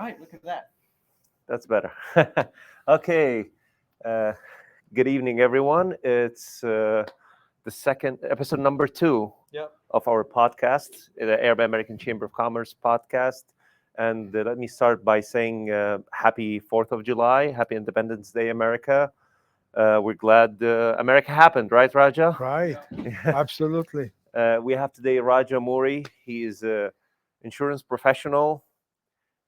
right, look at that. That's better. Okay. Uh, Good evening, everyone. It's the second episode, number 2 Yep. of our podcast, the Arab American Chamber of Commerce podcast. And let me start by saying happy 4th of July, happy Independence Day, America. We're glad America happened, right, Raja? Right, absolutely. We have today Raja Mourey. He is an insurance professional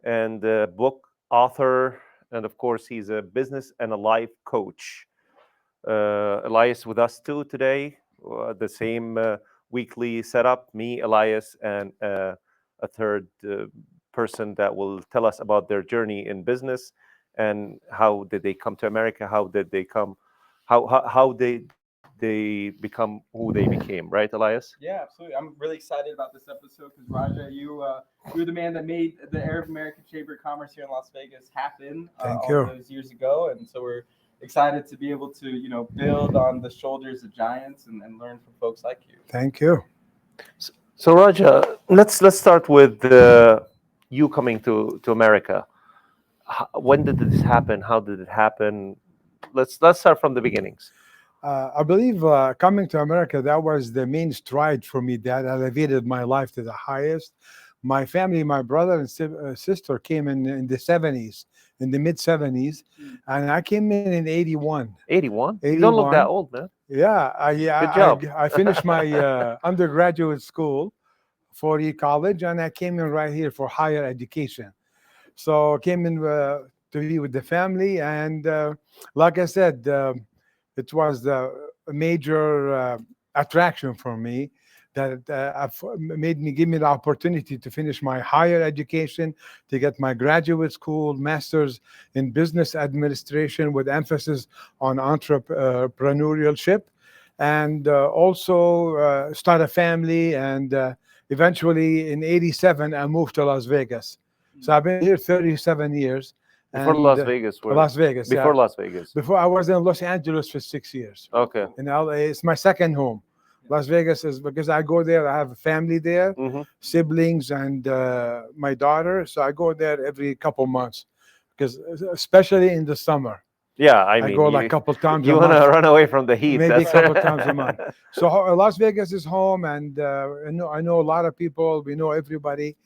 and a book author, and of course, he's a business and a life coach. Elias with us too today, the same weekly setup, me, Elias, and a third person that will tell us about their journey in business and how did they come to America, how did they come, how they become who they became, right, Elias? Yeah, absolutely. I'm really excited about this episode because Raja, you're the man that made the Arab American Chamber of Commerce here in Las Vegas happen Thank all you. those years ago, and so we're excited to be able to build on the shoulders of giants and learn from folks like you. Thank you. So Raja, let's start with you coming to America. When did this happen? How did it happen? Let's start from the beginnings. I believe coming to America, that was the main stride for me that elevated my life to the highest. My family, my brother and sister came in the 70s, in the mid 70s, and I came in 81. 81? You don't look that old, man. Yeah, Good job. I finished my undergraduate school, 4-year college, and I came in right here for higher education. So I came in to be with the family, and like I said, it was a major attraction for me that give me the opportunity to finish my higher education, to get my graduate school master's in business administration with emphasis on entrepreneurship, and also start a family. And eventually in 87, I moved to Las Vegas. So I've been here 37 years. Before And, Las Vegas, Las Vegas, before yeah. Las Vegas. Before I was in Los Angeles for 6 years. Okay. In LA, it's my second home. Las Vegas is because I go there. I have a family there, Hmm. siblings, and my daughter. So I go there every couple months, because especially in the summer, Yeah, I I mean, go like a couple times a you want month. to run away from the heat. Maybe a That's couple times a month. So Las Vegas is home, and I know a lot of people. We know everybody,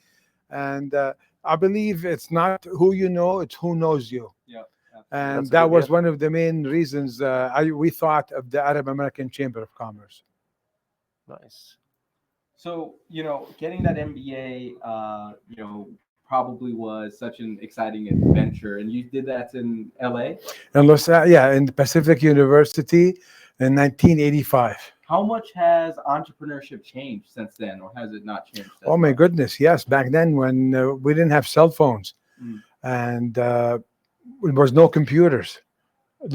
and I believe it's not who you know; it's who knows you. Yeah. And That's a that good- was yeah. one of the main reasons we thought of the Arab American Chamber of Commerce. Nice. So, getting that MBA, probably was such an exciting adventure. And you did that in LA? And in Pacific University in 1985. How much has entrepreneurship changed since then, or has it not changed? Oh my goodness, yes. Back then, when we didn't have cell phones, Mm. and there was no computers,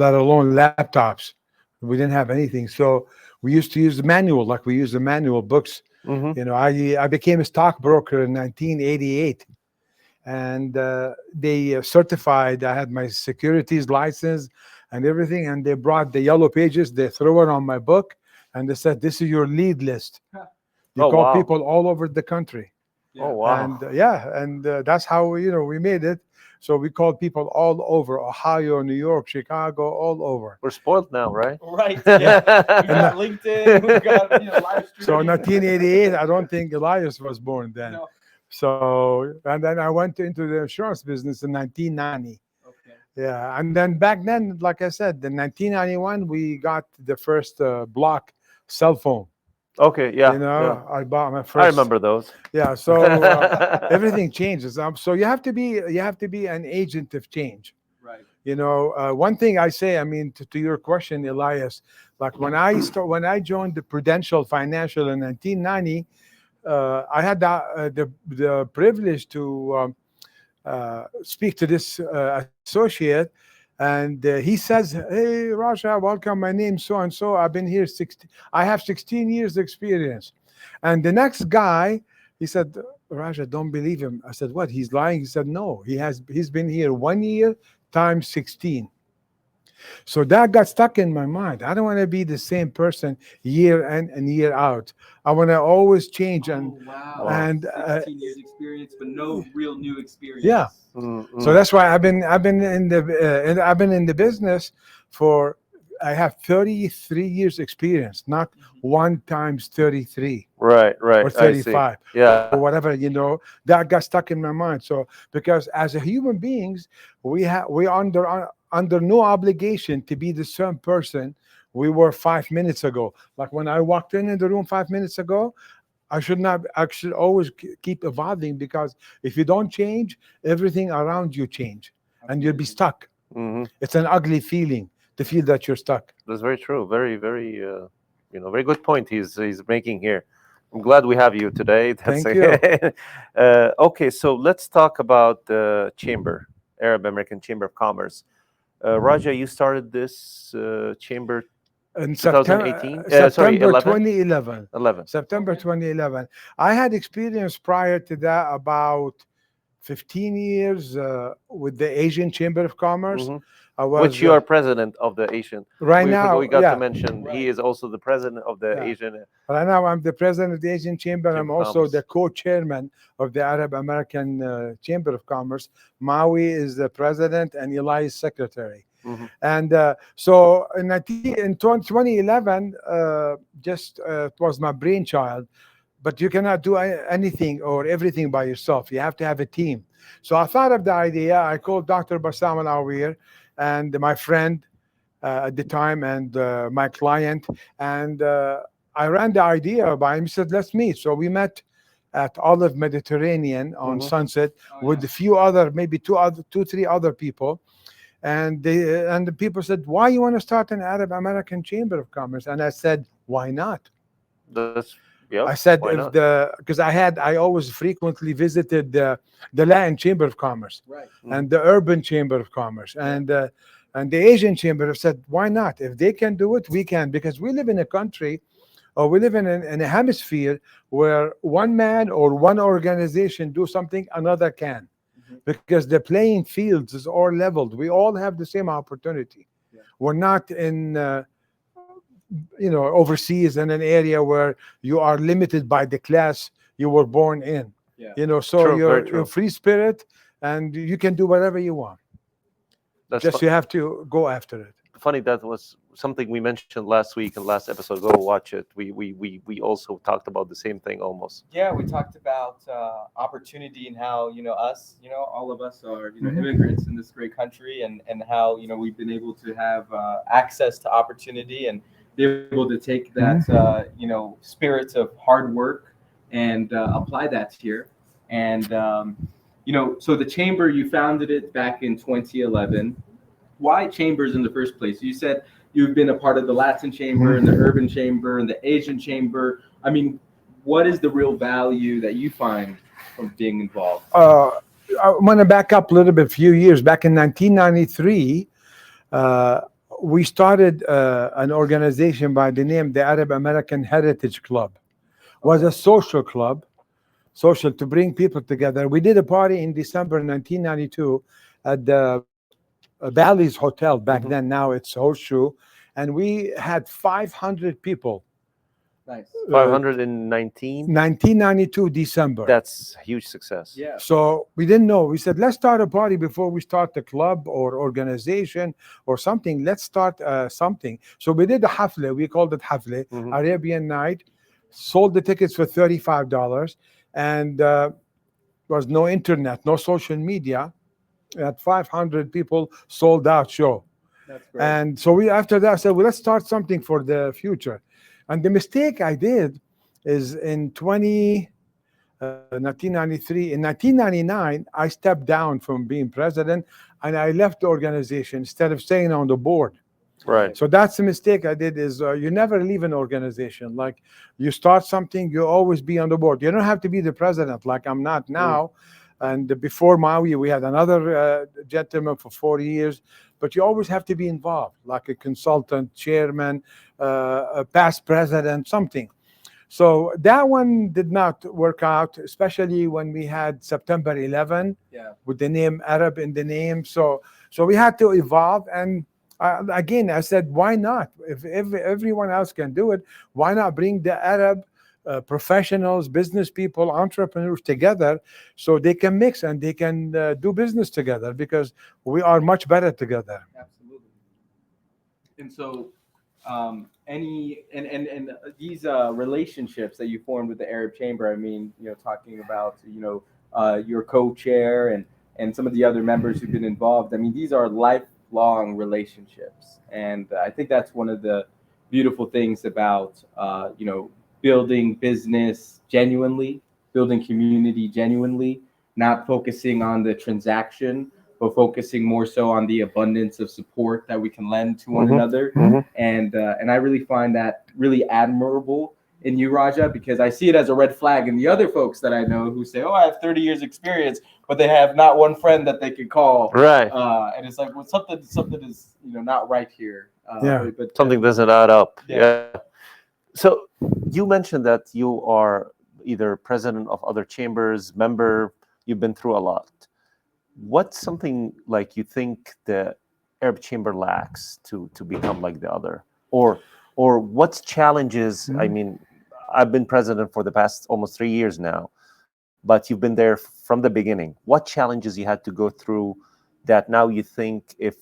let alone laptops. We didn't have anything. So we used to use the manual, like we use the manual books. Hmm. I became a stockbroker in 1988, and they certified. I had my securities license and everything, and they brought the yellow pages. They threw it on my book, and they said, "This is your lead list." You Oh, call wow. people all over the country. Oh, wow. And that's how we made it. So we called people all over Ohio, New York, Chicago, all over. We're spoiled now, right? Right. Yeah. We got LinkedIn. We got live streaming. So in 1988, I don't think Elias was born then. No. So, and then I went into the insurance business in 1990. Okay. Yeah, and then back then, like I said, in 1991, we got the first block cell phone. Okay, yeah. I bought my first. I remember those. Yeah, so everything changes. So you have to be an agent of change. Right. One thing I say, I mean, to your question, Elias, like when I joined the Prudential Financial in 1990, I had the privilege to speak to this associate, and he says, "Hey, Raja, welcome. My name's so and so. I've been here I have 16 years experience." And the next guy, he said, "Raja, don't believe him." I said, "What? He's lying?" He said, "No, he's been here 1 year times 16." So that got stuck in my mind. I don't want to be the same person year in and year out. I want to always change. Oh wow, And 16 years experience, but no real new experience. yeah. So that's why I've been in the business for, I have 33 years experience, not 1 times 33 Right, or right. I see. 35 Yeah. or whatever, that got stuck in my mind. So because as a human beings, we under no obligation to be the same person we were 5 minutes ago. Like when I walked in the room 5 minutes ago, I should always keep evolving, because if you don't change, everything around you change and you'll be stuck. Hmm. It's an ugly feeling to feel that you're stuck. That's very true. Very, very, very good point he's making here. I'm glad we have you today. That's Thank you. Okay, so let's talk about the chamber, Arab American Chamber of Commerce. Raja, you started this chamber In 2018? September, Sorry, 11? 2011. 11. September Okay. 2011. I had experience prior to that about 15 years with the Asian Chamber of Commerce. Mhm. I was Which you are president of the Asian. right we now. we got Yeah, to mention he is also the president of the Yeah. Asian. right now I'm the president of the Asian Chamber. I'm Chamber of also Commerce. the co-chairman of the Arab American Chamber of Commerce. Maui is the president and Elias secretary. Mhm. And so in 2011, it was my brainchild. But you cannot do anything or everything by yourself. You have to have a team. So I thought of the idea. I called Dr. Bassam Al-Awir and my friend at the time and my client. And I ran the idea by him. He said, let's meet. So we met at Olive Mediterranean on Mhm. Sunset Oh, with yeah. a few other, maybe three other people. And the people said, why you want to start an Arab American Chamber of Commerce? And I said, why not? That's yeah. I said, why not? because I always frequently visited the Latin Chamber of Commerce Right. and the Urban Chamber of Commerce and the Asian Chamber. Have said, why not? If they can do it, we can, because we live in a country, or we live in a hemisphere where one man or one organization do something, another can, because the playing fields is all leveled. We all have the same opportunity. Yeah. We're not in overseas in an area where you are limited by the class you were born in. Yeah. So True, very you're true. free spirit and you can do whatever you want. That's Just you have to go after it. funny. That was something we mentioned last week and last episode. Go watch it. We also talked about the same thing almost. Yeah, we talked about opportunity and how us, all of us are Mhm. immigrants in this great country, and how we've been able to have access to opportunity and be able to take that spirit of hard work and apply that here. And so the chamber, you founded it back in 2011. Why chambers in the first place? You said you've been a part of the Latin chamber and the urban chamber and the Asian chamber. I mean, what is the real value that you find from being involved? I want to back up a little bit, a few years back in 1993. We started an organization by the name the Arab American Heritage Club. It was a social club, social to bring people together. We did a party in December 1992 at the Bally's Hotel back Mhm. then. Now it's Horseshoe, and we had 500 people. Nice. 519. 1992 December. That's a huge success. Yeah. So we didn't know. We said, let's start a party before we start the club or organization or something. Let's start something. So we did a hafle. We called it hafle, Mhm. Arabian night. Sold the tickets for $35, and was no internet, no social media. At 500 people, sold out show. That's great. And so after that said, well, let's start something for the future. And the mistake I did is in 1993, in 1999, I stepped down from being president and I left the organization instead of staying on the board. Right. So that's the mistake I did, is you never leave an organization. Like you start something, you always be on the board. You don't have to be the president like I'm not now. And before Maui, we had another gentleman for 4 years, but you always have to be involved, like a consultant, chairman, a past president, something. So that one did not work out, especially when we had September 11 Yeah. with the name Arab in the name. So we had to evolve, and Again, I said, why not? If everyone else can do it, why not bring the Arab professionals, business people, entrepreneurs together so they can mix and they can do business together because we are much better together. Absolutely. And so, these relationships that you formed with the Arab Chamber. I mean, talking about your co-chair and some of the other members who've been involved. I mean, these are lifelong relationships, and I think that's one of the beautiful things about building business genuinely, building community genuinely, not focusing on the transaction, but focusing more so on the abundance of support that we can lend to one another. And I really find that really admirable in you, Raja, because I see it as a red flag in the other folks that I know who say, "Oh, I have 30 years experience," but they have not one friend that they can call. Right. And it's like, well, something is not right here. Yeah. But Something doesn't add up. Yeah. Yeah. So you mentioned that you are either president of other chambers, member, you've been through a lot. What's something like you think the Arab Chamber lacks to become like the other? Or what's challenges? I mean, I've been president for the past almost 3 years now, but you've been there from the beginning. What challenges you had to go through that now you think, if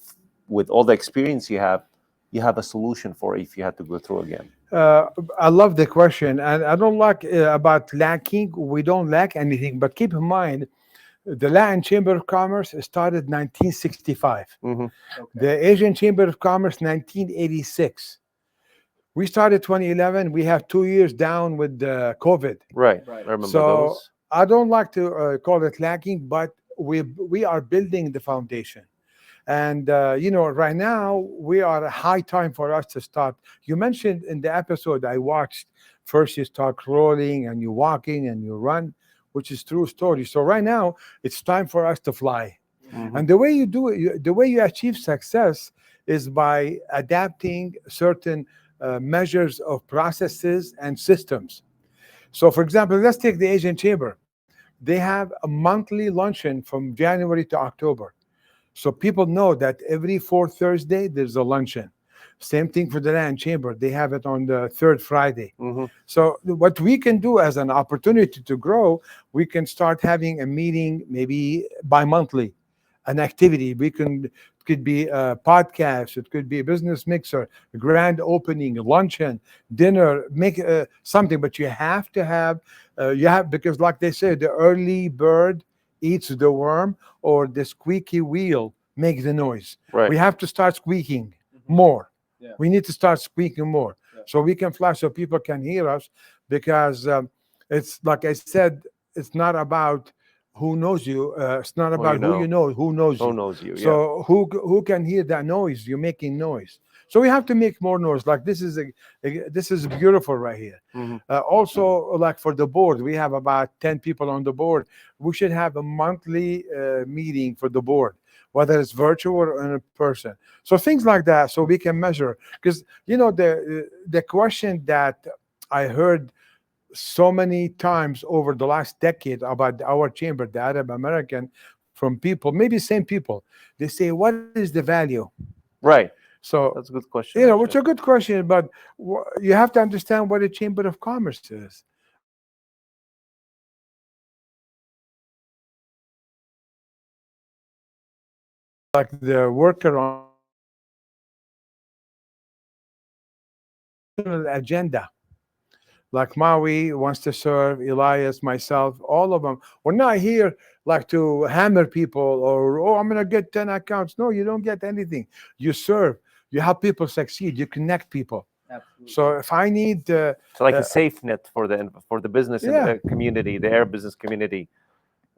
with all the experience you have a solution for if you had to go through again? I love the question, and I don't like about lacking. We don't lack anything, but keep in mind, the Latin Chamber of Commerce started 1965. Mm-hmm. The Asian Chamber of Commerce 1986. We started 2011. We have 2 years down with COVID. Right. Right. I remember So those. I don't like to call it lacking, but we are building the foundation. And right now we are a high time for us to start. You mentioned in the episode I watched, first you start crawling and you walking and you run, which is true story. So right now it's time for us to fly. Mhm. And the way you do it, the way you achieve success is by adapting certain measures of processes and systems. So, for example, let's take the Asian Chamber. They have a monthly luncheon from January to October. So people know that every fourth Thursday there's a luncheon. Same thing for the Land Chamber. They have it on the third Friday. Mhm. So what we can do as an opportunity to grow, we can start having a meeting maybe bi-monthly, an activity. Could be a podcast, it could be a business mixer, a grand opening, a luncheon, dinner, make something. But you have to have, because like they say, the early bird eats the worm, or the squeaky wheel makes the noise. Right. We have to start squeaking Mhm. more. Yeah. We need to start squeaking more, Yeah. so we can fly, so people can hear us. Because it's like I said, it's not about who knows you. It's not about who you know, who knows Who you. knows you? Yeah. So who can hear that noise? You're making noise. So we have to make more noise. Like this is beautiful right here. Mhm. Also, like for the board, we have about 10 people on the board. We should have a monthly meeting for the board, whether it's virtual or in person. So things like that, so we can measure. Because the question that I heard so many times over the last decade about our chamber, the Arab American, from people, maybe same people, they say, "What is the value?" Right. So That's a good question. it's a actually. good question, but you have to understand what a chamber of commerce is. Like the worker on agenda. Like Maui wants to serve, Elias, myself, all of them. We're not here like to hammer people or, oh, I'm going to get 10 accounts. No, you don't get anything. You serve, you help people succeed, you connect people. Absolutely. So if I need, It's like a safe net for the business Yeah. community, the Arab business community.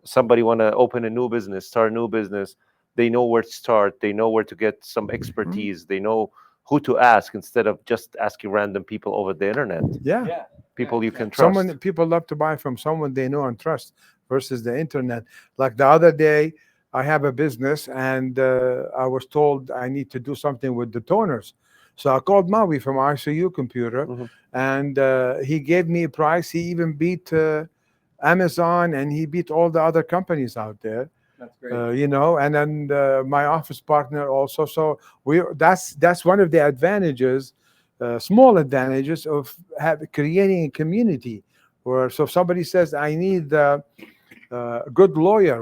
Somebody want to open a new business, start a new business. They know where to start. They know where to get some expertise. They know who to ask instead of just asking random people over the internet. yeah, Yeah. People you can trust. people love to buy from someone they know and trust versus the internet. Like the other day, I have a business and I was told I need to do something with the toners. So I called Maui from ICU Computer, Mhm. and he gave me a price. He even beat Amazon, and he beat all the other companies out there. That's great. And then my office partner also. So that's one of the advantages, small advantages of creating a community. Where so if somebody says, I need a good lawyer,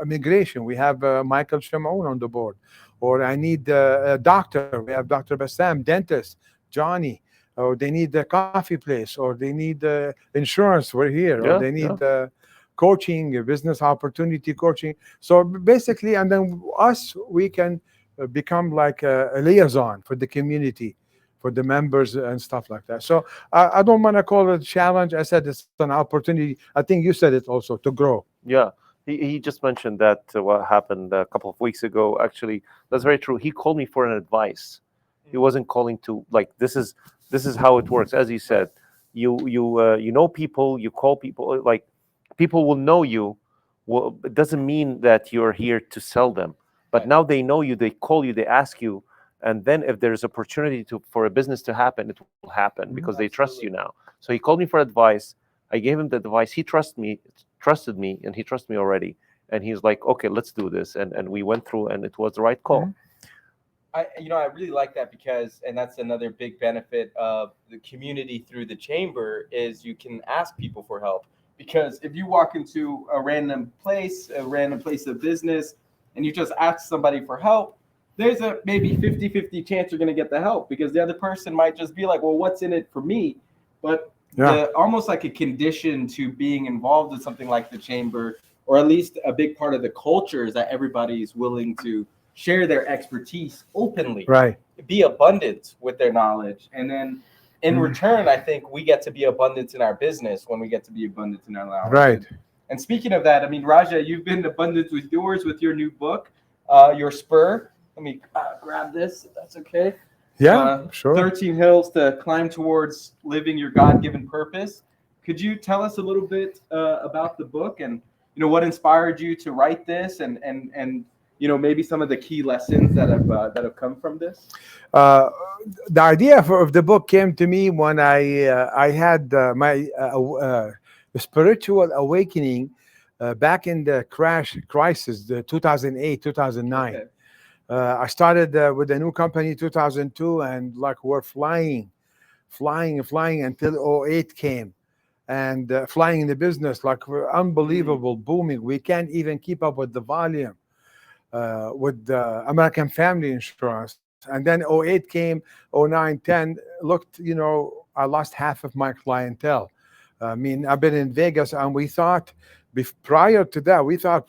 immigration, we have Michael Shimon on the board, or I need a doctor, we have Dr. Bassam, dentist, Johnny, or they need a coffee place, or they need insurance, we're here, or Yeah, they yeah. need coaching, business opportunity coaching. So basically, and then us, we can become like a liaison for the community, for the members and stuff like that. So I don't want to call it a challenge. I said it's an opportunity. I think you said it also, to grow. Yeah, he just mentioned that what happened a couple of weeks ago. Actually, that's very true. He called me for an advice. He wasn't calling to like this is how it works. As you said, you know people, you call people, like people will know you. Well, it doesn't mean that you're here to sell them. But Right. now they know you, they call you, they ask you, and then if there's opportunity to for a business to happen, it will happen because they trust you now. So he called me for advice. I gave him the advice. He trusted me, and he trusted me already. And he's like, okay, let's do this. And we went through, and it was the right call. I really like that because, and that's another big benefit of the community through the chamber is you can ask people for help. Because if you walk into a random place of business, and you just ask somebody for help, there's a maybe 50-50 chance you're going to get the help because the other person might just be like, well, what's in it for me? But almost like a condition to being involved in something like the chamber, or at least a big part of the culture, is that everybody's willing to share their expertise openly, Right. be abundant with their knowledge. And then in return, I think we get to be abundant in our business when we get to be abundant in our knowledge. Right. And speaking of that, I mean, Raja, you've been abundant with yours, with your new book, your Spur. Let me grab this, if that's okay. Yeah, sure. 13 Hills to Climb Towards Living Your God-Given Purpose. Could you tell us a little bit about the book and, what inspired you to write this and maybe some of the key lessons that have come from this? The idea of the book came to me when I had my spiritual awakening back in the crisis, the 2008, 2009. Okay. I started with a new company 2002, and like we're flying until 08 came, and flying in the business like we're unbelievable, booming. We can't even keep up with the volume with the American Family Insurance. And then 08 came, 09, 10, looked, I lost half of my clientele. I mean, I've been in Vegas, and we thought, prior to that, we thought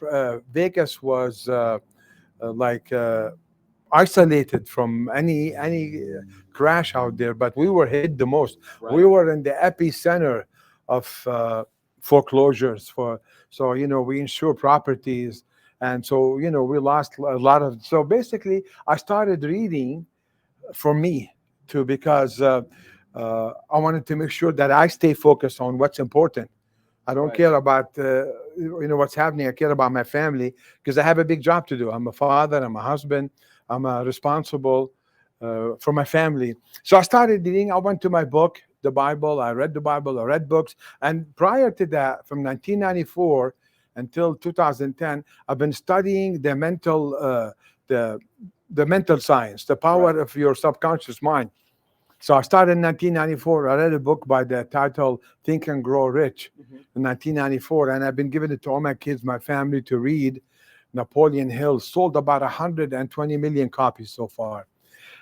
Vegas was isolated from any crash out there, but we were hit the most. Right. We were in the epicenter of foreclosures. So we insure properties, and so we lost a lot of. So basically, I started reading for me too, because I wanted to make sure that I stay focused on what's important. I don't care about what's happening. I care about my family because I have a big job to do. I'm a father. I'm a husband. I'm responsible for my family. So I started reading. I went to my book, the Bible. I read the Bible. I read books. And prior to that, from 1994 until 2010, I've been studying the mental science, the power of your subconscious mind. So I started in 1994. I read a book by the title Think and Grow Rich in 1994, and I've been giving it to all my kids, my family to read. Napoleon Hill sold about 120 million copies so far.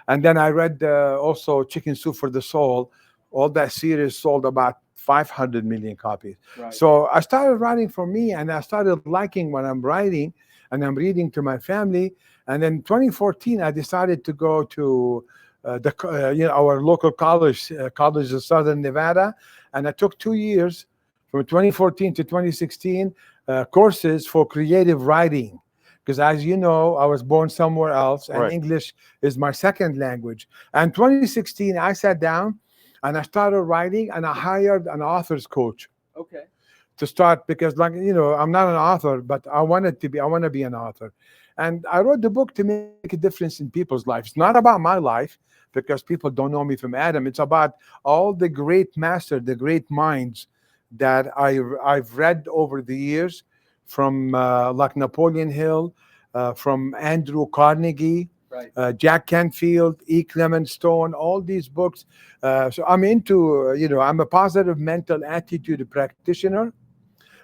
And then I read also Chicken Soup for the Soul. All that series sold about 500 million copies. Right. So I started writing for me, and I started liking what I'm writing, and I'm reading to my family. And then 2014, I decided to go to our local college of Southern Nevada, and I took 2 years from 2014 to 2016 courses for creative writing, because as you know, I was born somewhere else, and English is my second language. And 2016, I sat down and I started writing, and I hired an author's coach. Okay. To start, because I'm not an author, but I want to be an author. And I wrote the book to make a difference in people's lives. It's not about my life, because people don't know me from Adam. It's about all the great masters, the great minds that I've read over the years, from like Napoleon Hill, from Andrew Carnegie, Right. Jack Canfield, E. Clement Stone, all these books. So I'm into, I'm a positive mental attitude practitioner.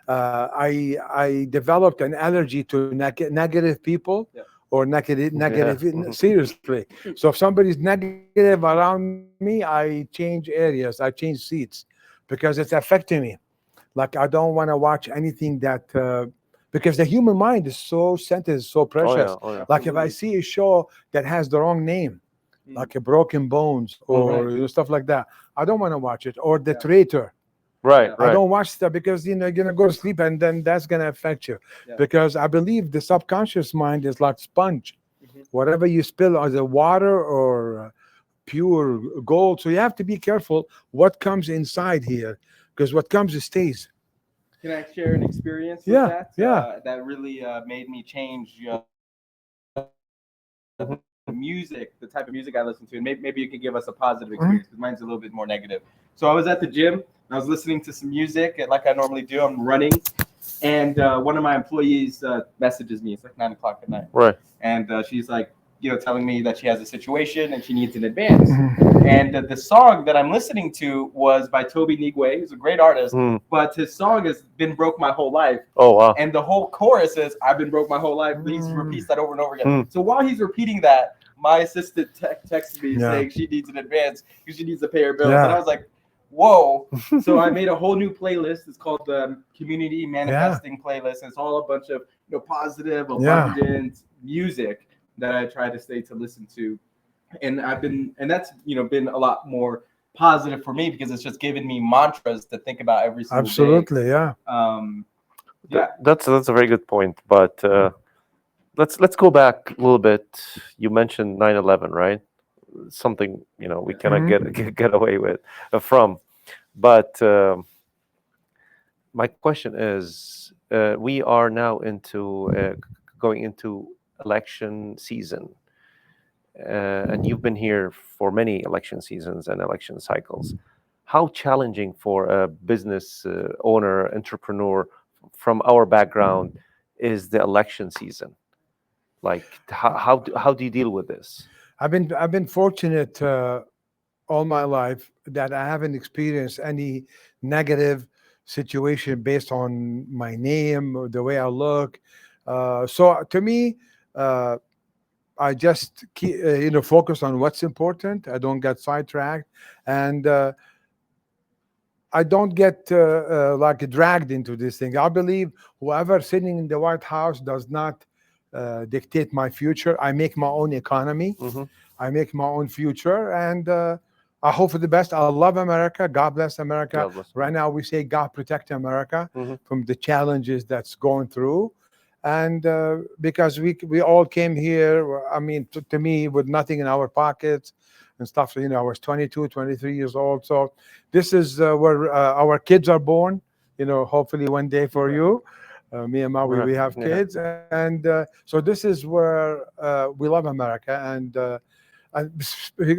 I developed an allergy to negative people. Yeah. Or negative, Yeah. seriously. So if somebody's negative around me, I change areas, I change seats because it's affecting me. Like I don't want to watch anything that, because the human mind is so sensitive, so Oh precious. yeah. Oh yeah. Like if I Absolutely. see a show that has the wrong name, Mm. like a Broken Bones or Right. stuff like that, I don't want to watch it. Or The Yeah. Traitor. Right. Yeah. I Right. don't watch that because you're gonna go to sleep and then that's gonna affect you. Yeah. Because I believe the subconscious mind is like sponge. Mhm. Whatever you spill on the water or pure gold. So you have to be careful what comes inside here, because what comes stays. Can I share an experience with Yeah, that? yeah. That really made me change Mhm. the music, the type of music I listen to, and maybe you could give us a positive Mhm. experience because mine's a little bit more negative. So I was at the gym, and I was listening to some music, and like I normally do. I'm running, and one of my employees messages me. It's like 9 o'clock at night, Right. and she's like, telling me that she has a situation and she needs an advance. Mhm. And the song that I'm listening to was by Toby Nigwe, who's a great artist, Mm. but his song has been broke my whole life. Oh wow. And the whole chorus is, I've been broke my whole life. Please repeats that over and over again. Mm. So while he's repeating that, my assistant texted me Yeah. saying she needs an advance because she needs to pay her bills. Yeah. And I was like, whoa. So I made a whole new playlist. It's called the Community Manifesting Playlist. And it's all a bunch of positive, Yeah. abundant music that I try to stay to listen to. And that's been a lot more positive for me because it's just given me mantras to think about every single day. Absolutely, yeah. Yeah. That's a very good point. But let's go back a little bit. You mentioned 9/11, right? Something we cannot get away with from. But my question is, we are now going into election season, and you've been here for many election seasons and election cycles. How challenging for a business owner, entrepreneur from our background is the election season? Like, how do you deal with this? I've been fortunate all my life that I haven't experienced any negative situation based on my name or the way I look. So to me, I just keep, focus on what's important. I don't get sidetracked, and I don't get like dragged into this thing. I believe whoever sitting in the White House does not dictate my future. I make my own economy. Mhm. I make my own future, and I hope for the best. I love America. God bless America. God bless. Right now, we say God protect America Mhm. from the challenges that's going through, and because we all came here. I mean, to me, with nothing in our pockets and stuff. I was 22, 23 years old. So this is where our kids are born. Hopefully one day for you. Me and Maui, we have Yeah. kids, and so this is where we love America, and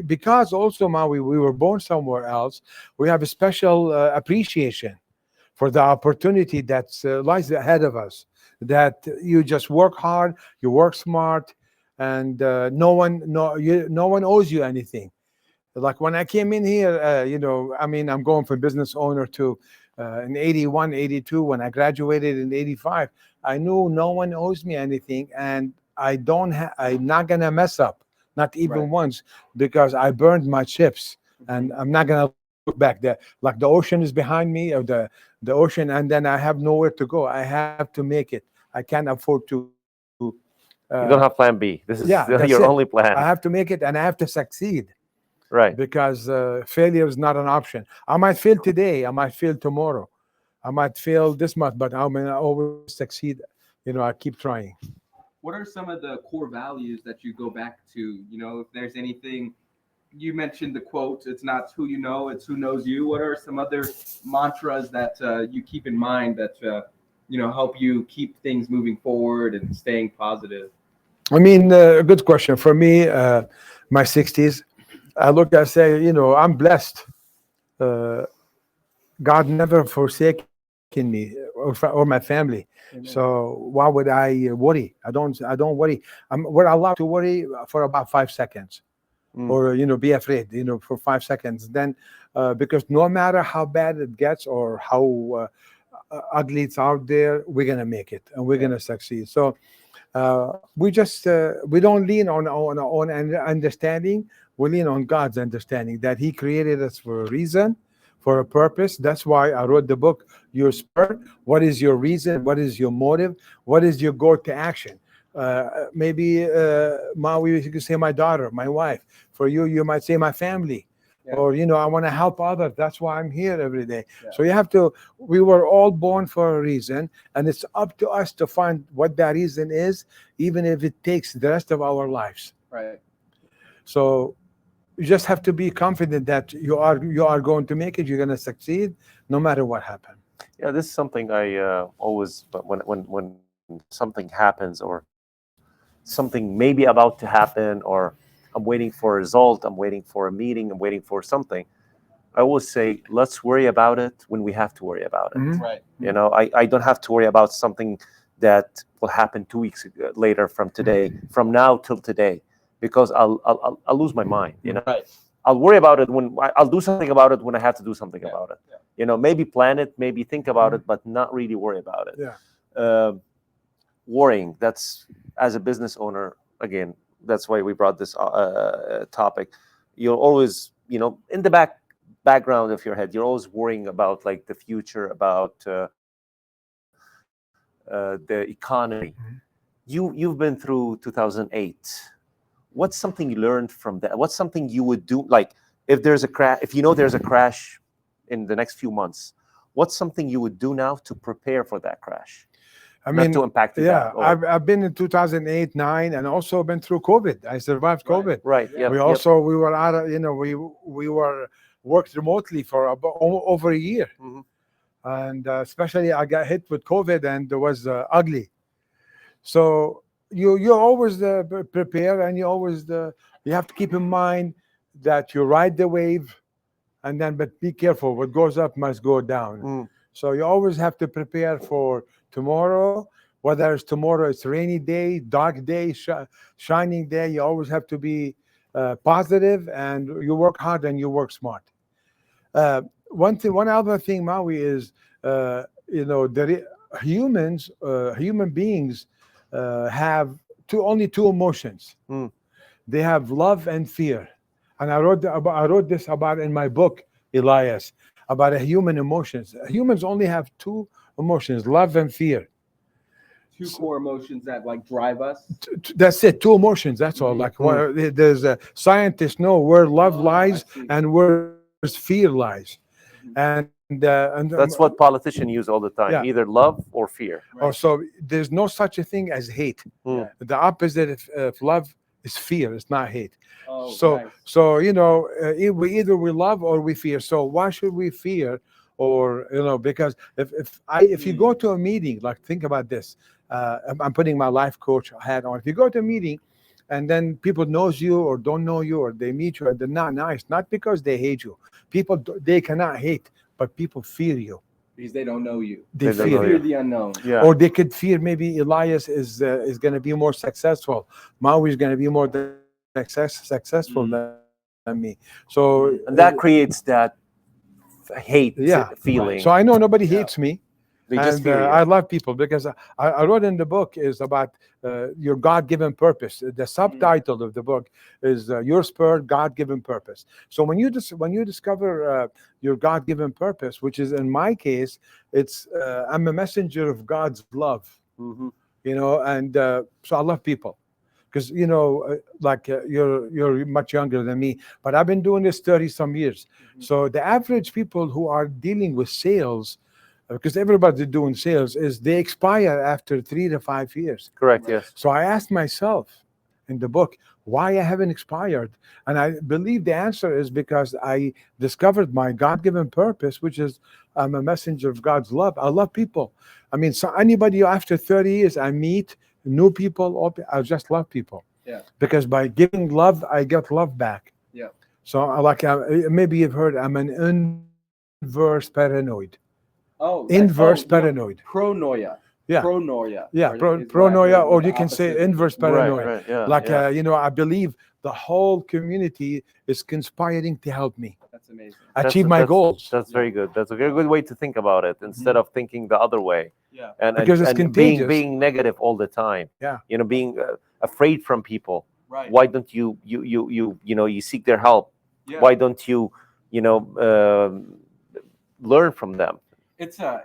because also Maui, we were born somewhere else. We have a special appreciation for the opportunity that lies ahead of us. That you just work hard, you work smart, and no one owes you anything. Like when I came in here, I mean, I'm going from business owner to in 81, 82, when I graduated in 85, I knew no one owes me anything, and I'm not gonna mess up, not even Right. once, because I burned my chips, and I'm not gonna look back there. Like the ocean is behind me, or the ocean, and then I have nowhere to go. I have to make it. I can't afford to. You don't have plan B. This is Yeah, that's your it. only I plan. have to make it, and I have to succeed. Right. Because failure is not an option. I might fail today, I might fail tomorrow, I might fail this month, but I'm gonna always succeed. I keep trying. What are some of the core values that you go back to? If there's anything, you mentioned the quote, it's not who you know, it's who knows you. What are some other mantras that you keep in mind that, help you keep things moving forward and staying positive? I mean, a good question. For me, my 60s, I say, I'm blessed. God never forsaken me. or my family. Amen. So why would I worry? I don't worry. We're allowed to worry for about 5 seconds, or be afraid, for 5 seconds. Then because no matter how bad it gets or how ugly it's out there, we're gonna make it and we're gonna succeed. So we don't lean on our own understanding. We lean on God's understanding that He created us for a reason, for a purpose. That's why I wrote the book, Your Spur. What is your reason? What is your motive? What is your go to action? Maybe Maui, you could say my daughter, my wife. For you, you might say my family. Yeah. Or, I want to help others. That's why I'm here every day. Yeah. So we were all born for a reason, and it's up to us to find what that reason is, even if it takes the rest of our lives. Right. So you just have to be confident that you are going to make it. You're going to succeed, no matter what happens. Yeah, this is something I always, but when something happens or something maybe about to happen, or I'm waiting for a result, I'm waiting for a meeting, I'm waiting for something, I always say, let's worry about it when we have to worry about it. Mhm. Right. I don't have to worry about something that will happen 2 weeks later from today, from now till today, because I'll lose my mind. Right. I'll worry about it when I'll do something about it when I have to do something Yeah. about it. Yeah. Maybe plan it, maybe think about it, but not really worry about it. Yeah. Worrying, that's, as a business owner, again, that's why we brought this topic. You're always, in the background of your head, you're always worrying about like the future, about the economy. You've been through 2008. What's something you learned from that? What's something you would do, like if there's a crash, if there's a crash in the next few months, what's something you would do now to prepare for that crash? I Not mean, to impact you. yeah, that, I've been in 2008, 2009, and also been through COVID. I survived COVID. right. Yeah. We were out of, we were worked remotely for over a year. Mhm. And especially I got hit with COVID, and it was ugly. So you always prepare, and you have to keep in mind that you ride the wave, and then but be careful. What goes up must go down. Mm. So you always have to prepare for tomorrow. Whether it's tomorrow, it's rainy day, dark day, shining day. You always have to be positive, and you work hard and you work smart. One other thing, Maui, is human beings have only two emotions. Mm. They have love and fear, and I wrote this about in my book, Elias, about human emotions. Humans only have two emotions: love and fear. Two core emotions that like drive us. That's it. Two emotions. That's all. Like there's scientists know where love lies and where fear lies, and That's what politicians use all the time. Yeah. Either love or fear. Oh, so there's no such a thing as hate. Mm. The opposite of love is fear. It's not hate. Oh, So nice. so either we love or we fear. So why should we fear? Or because if you go to a meeting, like think about this, I'm putting my life coach hat on. If you go to a meeting and then people knows you or don't know you, or they meet you and they're not nice, not because they hate you. People, they cannot hate, but people fear you. Because they don't know you. They don't fear know Fear you. the unknown. Yeah. Or they could fear maybe Elias is going to be more successful. Maui is going to be more successful than me. So And that creates that hate feeling. So I know nobody hates me. They just And fear you. I love people because I wrote in the book is about your God-given purpose. The subtitle of the book is Your Spur, God-given purpose. So when you discover your God-given purpose, which is in my case, it's I'm a messenger of God's love. Mhm. And so I love people. Because you're much younger than me, but I've been doing this 30-some years. So the average people who are dealing with sales, because everybody's doing sales, is they expire after 3 to 5 years. Correct. Yes. So I asked myself in the book why I haven't expired, and I believe the answer is because I discovered my God-given purpose, which is I'm a messenger of God's love. I love people. I mean, so anybody after 30 years I meet, new people, I just love people. Yeah. Because by giving love, I get love back. Yeah. So maybe you've heard I'm an inverse paranoid. Oh, Inverse no, paranoid. pronoia. Yeah. Pronoia. Yeah, is what I've pronoia, heard, or the you can say opposite. inverse Right, paranoia. right, yeah, Like, yeah. I believe the whole community is conspiring to help me That's amazing. achieve my goals, That's very good. That's a very good way to think about it instead of thinking the other way Yeah. and because it's contagious. being negative all the time. Yeah. Being afraid from people. Right. Why don't you seek their help? Yeah. Why don't you learn from them? It's a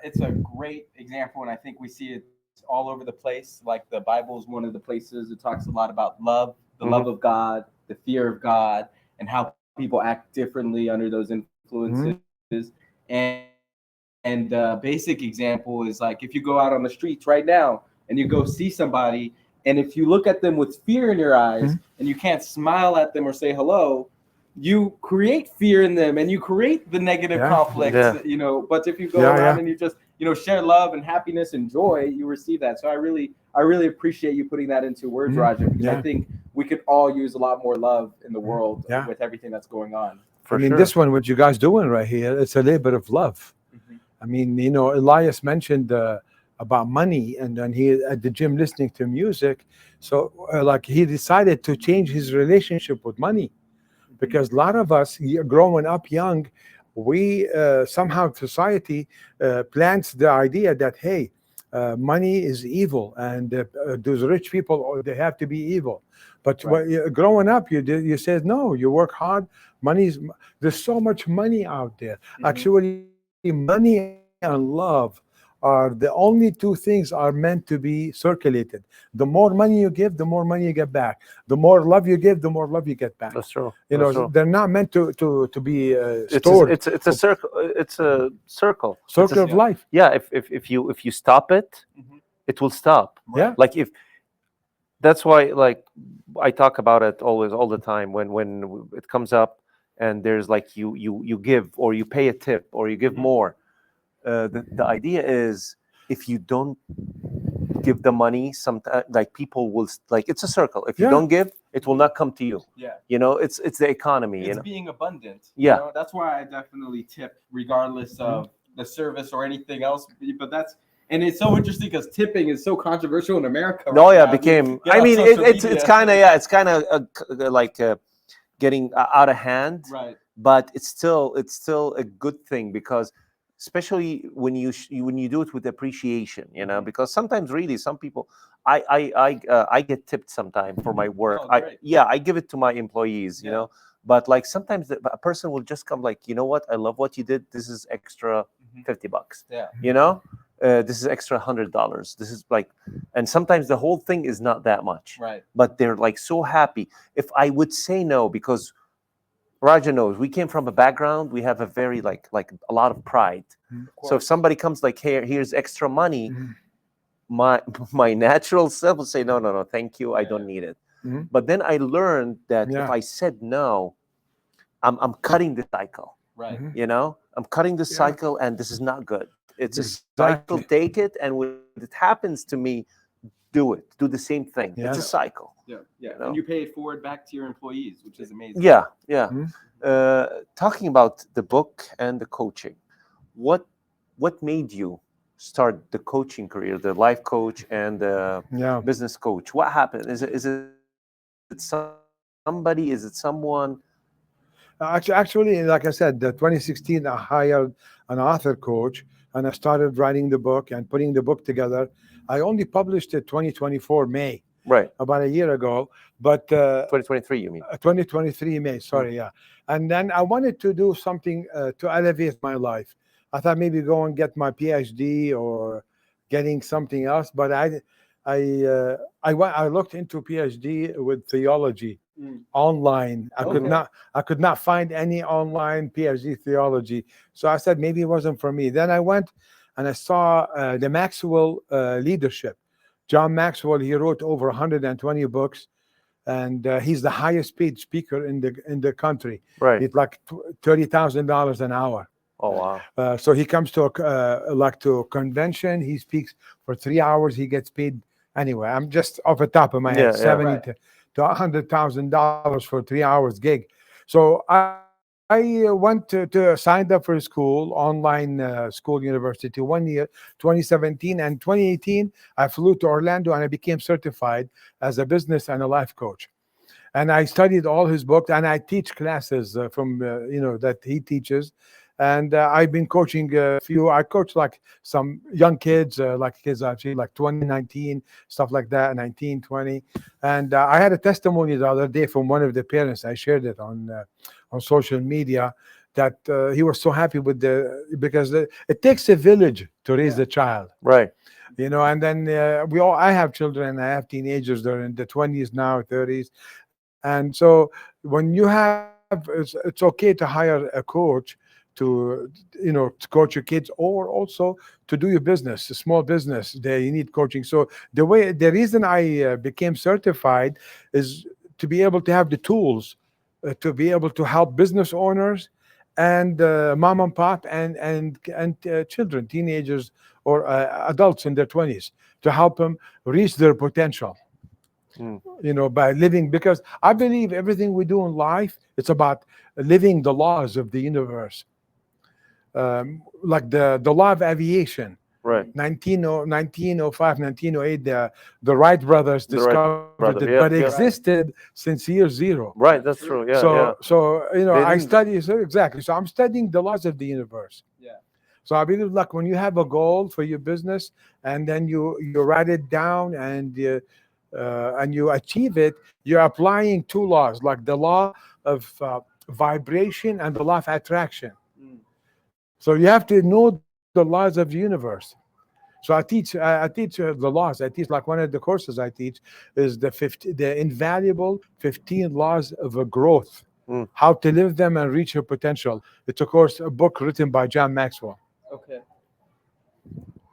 great example, and I think we see it all over the place. Like the Bible is one of the places it talks a lot about love, the love of God, the fear of God, and how people act differently under those influences. And basic example is like if you go out on the streets right now and you go see somebody, and if you look at them with fear in your eyes and you can't smile at them or say hello, you create fear in them and you create the negative conflicts, but if you go around and you just share love and happiness and joy, you receive that. So I really appreciate you putting that into words, Roger, because I think we could all use a lot more love in the world with everything that's going on. This one, what you guys doing right here, it's a labor of love. I mean, Elias mentioned about money, and then he at the gym listening to music. So like he decided to change his relationship with money, because a lot of us growing up young, we somehow society plants the idea that, hey, money is evil, and those rich people, they have to be evil. But growing up, you said no. You work hard. There's so much money out there. Actually, money and love are the only two things are meant to be circulated. The more money you give, the more money you get back. The more love you give, the more love you get back. That's true. They're not meant to be stored. It's a circle. It's a circle. Circle of life. Yeah. If you stop it, it will stop. Yeah. Like if that's why, like, I talk about it always, all the time when it comes up, and there's like you give or you pay a tip or you give more. The idea is if you don't give the money, sometimes like people will like it's a circle. If you don't give, it will not come to you. Yeah. It's the economy. It's being abundant. Yeah. That's why I definitely tip regardless of the service or anything else. But and it's so interesting because tipping is so controversial in America. No, it became. I mean, it's kind of like getting out of hand. Right. But it's still a good thing, because especially when you do it with appreciation, because sometimes really some people, I get tipped sometimes for my work. I give it to my employees, but like sometimes a person will just come like, you know what, I love what you did. This is extra $50. Yeah. This is extra $100. This is like, and sometimes the whole thing is not that much. Right. But they're like so happy. If I would say no, because Raja knows we came from a background, we have a very like a lot of pride. So if somebody comes like, hey, here's extra money, my natural self will say, no, thank you, I don't need it. But then I learned that if I said no, I'm cutting the cycle. Right. I'm cutting the cycle, and this is not good. It's a cycle. Take it, and when it happens to me, do it. Do the same thing. It's a cycle. Yeah. And you pay it forward back to your employees, which is amazing. Yeah. Talking about the book and the coaching, what made you start the coaching career, the life coach and the business coach? What happened? Is it somebody? Is it someone? Actually, like I said, the 2016, I hired an author coach, and I started writing the book and putting the book together. I only published it 2024 May. Right. About a year ago. But 2023, you mean? 2023 May, sorry, yeah. And then I wanted to do something to elevate my life. I thought maybe go and get my PhD or getting something else. But I looked into PhD with theology online. I could not find any online PhD theology. So I said maybe it wasn't for me. Then I went and I saw the Maxwell leadership. John Maxwell, he wrote over 120 books, and he's the highest paid speaker in the country. Right. It's like $30,000 an hour. Oh wow! So he comes to a convention. He speaks for 3 hours. He gets paid anyway. I'm just off the top of my head, $70,000 to $100,000 for 3 hours gig. So I went to signed up for school, online school university 1 year, 2017 and 2018. I flew to Orlando and I became certified as a business and a life coach. And I studied all his books, and I teach classes from that he teaches. And I've been coaching a few. I coach like some young kids, like kids actually like 20, 19, stuff like that, 19, 20. And I had a testimony the other day from one of the parents. I shared it on social media, that he was so happy with because it takes a village to raise a child. Right. And then I have children. I have teenagers. They're in the 20s now, 30s. And so when you have, it's okay to hire a coach to coach your kids, or also to do your business, a small business. You need coaching. So the reason I became certified is to be able to have the tools to be able to help business owners and mom and pop and children, teenagers, or adults in their 20s, to help them reach their potential. By living, because I believe everything we do in life, it's about living the laws of the universe. Like the law of aviation. Right. 1905, 1908, the Wright brothers discovered it, but it existed since year zero. Right, that's true. Yeah. So I didn't- study, exactly. So I'm studying the laws of the universe. Yeah. So I believe, like, when you have a goal for your business and then you write it down and you achieve it, you're applying two laws, like the law of vibration and the law of attraction. So you have to know the laws of the universe. So I teach the laws. I teach, like, one of the courses I teach is the invaluable 15 laws of a growth, how to live them and reach your potential. It's, of course, a book written by John Maxwell. Okay.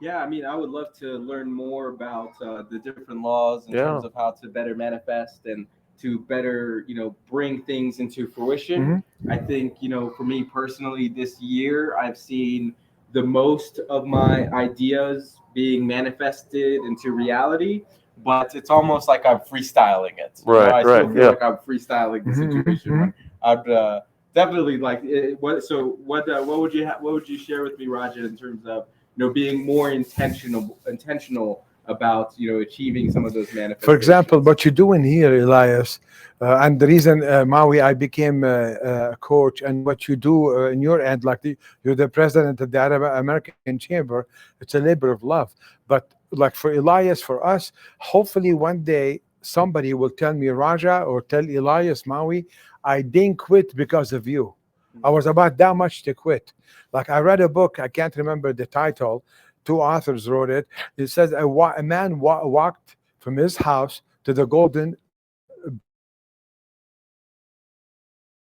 Yeah, I mean, I would love to learn more about the different laws in terms of how to better manifest and to better, bring things into fruition. I think, for me personally, this year, I've seen the most of my ideas being manifested into reality, but it's almost like I'm freestyling it. I still feel like I'm freestyling the situation. When I'd definitely like it. What would you share with me, Raja, in terms of being more intentional about achieving some of those manifestations? For example, what you're doing here, Elias, and the reason Maui, I became a coach, and what you do in your end, like you're the president of the Arab American Chamber, it's a labor of love. But like for Elias, for us, hopefully one day somebody will tell me, Raja, or tell Elias, Maui, I didn't quit because of you. I was about that much to quit. Like, I read a book, I can't remember the title, 2 authors wrote it. It says a man walked from his house to the Golden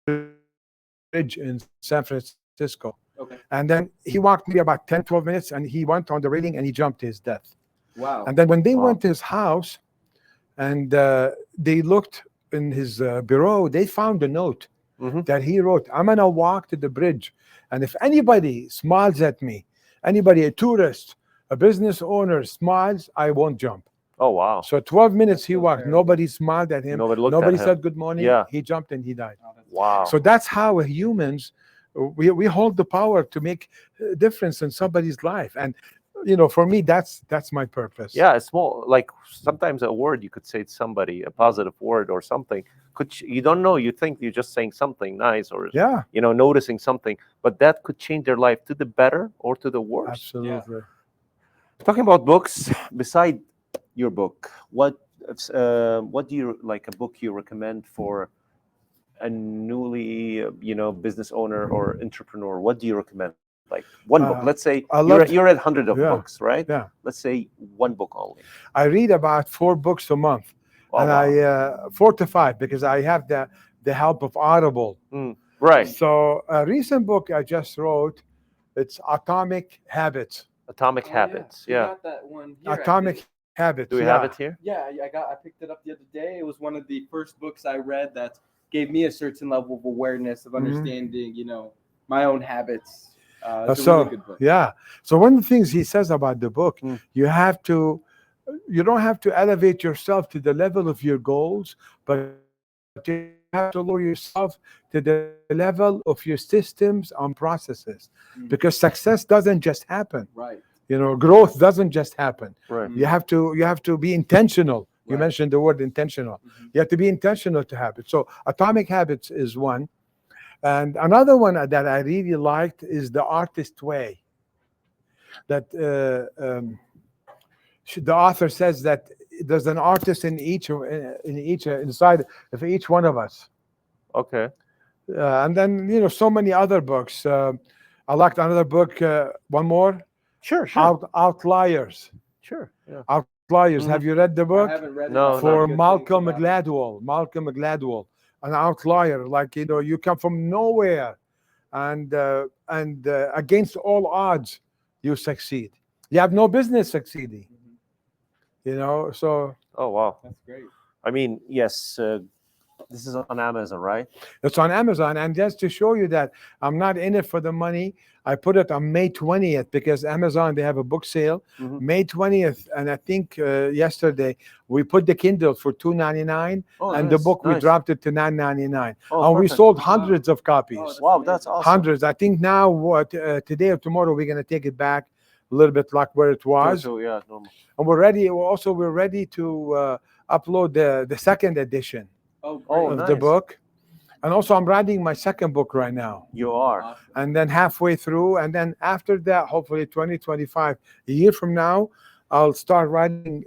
Bridge in San Francisco. Okay. And then he walked maybe about 10, 12 minutes, and he went on the railing and he jumped to his death. Wow. And then when they went to his house and they looked in his bureau, they found a note that he wrote, I'm going to walk to the bridge. And if anybody smiles at me, anybody, a tourist, a business owner smiles, I won't jump. Oh, wow. So 12 minutes he walked. Nobody smiled at him. Nobody at him. said good morning. Yeah. He jumped and he died. Wow. So that's how humans, we hold the power to make a difference in somebody's life. And, for me, that's my purpose. Yeah, it's small. Like, sometimes a word you could say to somebody, a positive word or something, you don't know, you think you're just saying something nice or noticing something, but that could change their life to the better or to the worse. Absolutely. Yeah. Talking about books, beside your book, what do you, like, a book you recommend for a newly business owner or entrepreneur? What do you recommend? Like, one book. Let's say you read hundreds of books, right? Yeah. Let's say one book only. I read about 4 books a month. Oh, I 4 to 5, because I have the help of Audible. Right. So a recent book I just wrote, it's Atomic Habits. Atomic Habits. You Yeah. got that one here, Atomic Habits. Do we have it here? Yeah, I picked it up the other day. It was one of the first books I read that gave me a certain level of awareness of understanding, my own habits. It's a really good book. Yeah. So one of the things he says about the book, you don't have to elevate yourself to the level of your goals, but you have to lower yourself to the level of your systems and processes, because success doesn't just happen. Right. Growth doesn't just happen. Right. You have to be intentional. You Right. mentioned the word intentional. You have to be intentional to have it. So Atomic Habits is one. And another one that I really liked is The Artist Way. That the author says that there's an artist inside of each one of us. Okay. And then so many other books. I liked another book. One more. Sure. Sure. Outliers. Sure. Yeah. Outliers. Have you read the I book? haven't read it. No, I've heard For good Malcolm things about it. Gladwell. Malcolm Gladwell, an outlier. Like you come from nowhere, and against all odds, you succeed. You have no business succeeding. So Oh wow. That's great. I mean, yes. This is on Amazon, right? it's on Amazon. And just to show you that I'm not in it for the money, I put it on May 20th because Amazon, they have a book sale. Mhm. May 20th, and I think yesterday we put the Kindle for $2.99, Oh, and nice, the book we nice. dropped it to $9.99. Oh, And we perfect. sold hundreds of copies. Oh, that's Wow, amazing. that's awesome. Hundreds. I think now today or tomorrow we're going to take it back a little bit like where it was. Yeah, normal. And we're ready to upload the second edition Oh, Oh, of great. the nice. book. And also I'm writing my second book right now. You are. Awesome. And then halfway through, and then after that, hopefully 2025, a year from now, I'll start writing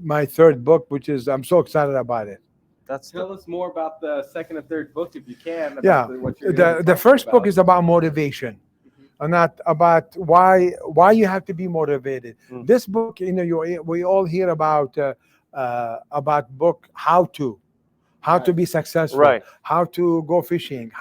my third book, which is, I'm so excited about it. That's Tell us more about the second and third book, if you can. About Yeah. what you're gonna be The talking first book about. is about motivation, and not about why you have to be motivated. Mm. This book, we all hear about book how to Right. be successful, right. how to go fishing,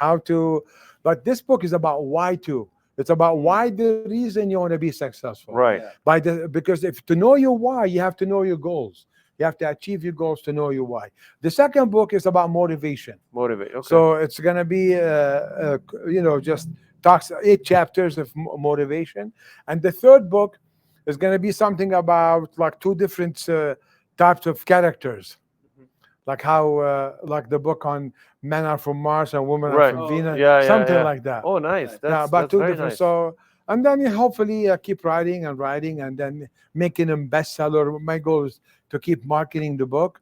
but this book is about why to. It's about why the reason you want to be successful. Right. Yeah. Because if to know your why, you have to know your goals. You have to achieve your goals to know your why. The second book is about motivation. Motivate. Okay. So it's gonna be just talks 8 chapters of motivation, and the third book is gonna be something about like 2 different types of characters. Like how, like the book on men are from Mars and women Right. are from Oh, Venus, yeah, something yeah. like that. Oh, nice. That's, about that's 2 very different. nice. So, and then you hopefully keep writing, and then making them bestseller. My goal is to keep marketing the book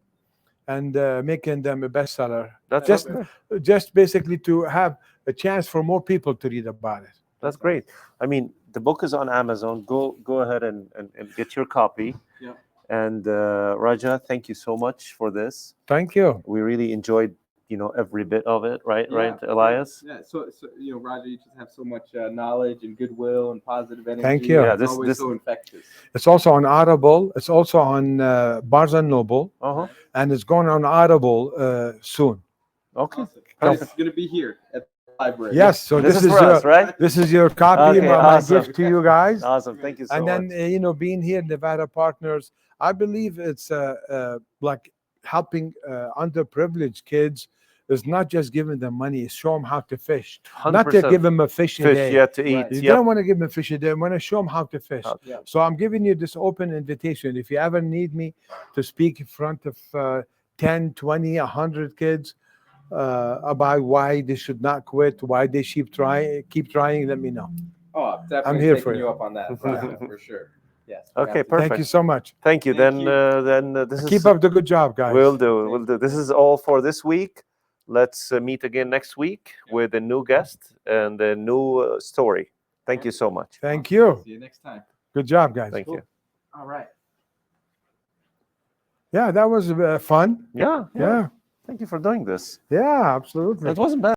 and making them a bestseller. That's just okay. just basically to have a chance for more people to read about it. That's great. I mean, the book is on Amazon. Go ahead and get your copy. Yeah. And Raja, thank you so much for this. Thank you. We really enjoyed, every bit of it. Right, Yeah. right, Elias. Yeah. So Roger, you just have so much knowledge and goodwill and positive energy. Thank you. Yeah, It's this- always this- so infectious. It's also on Audible. It's also on Barnes and Noble, Uh-huh. and it's going on Audible soon. Okay. Awesome. And it's going to be here at the library. Yes. So This is is for us, your right? this is your copy, Okay, my awesome. gift to you guys. Awesome. Thank you so And then much. being here, Nevada Partners, I believe it's like helping underprivileged kids. Is not just giving them money; it's show them how to fish. Not to 100% give them a fish a fish day. yet to eat. Right. You Yep. don't want to give them a fish a day. I want to show them how to fish. Okay. Yeah. So I'm giving you this open invitation. If you ever need me to speak in front of 10, 20, 100 kids about why they should not quit, why they keep trying, let me know. Oh, definitely I'm here taking for you you. up on that, Raja, for sure. Yes. we Okay, have to. perfect. Thank you so much. Thank you. Thank Then you. this is Keep up the good job, guys. We'll do. We'll do. This is all for this week. Let's meet again next week with a new guest and a new story. Thank you so much. Thank you. See you next time. Good job, guys. Thank you. All right. Yeah, that was fun. Yeah. Yeah. Thank you for doing this. Yeah, absolutely. It wasn't bad.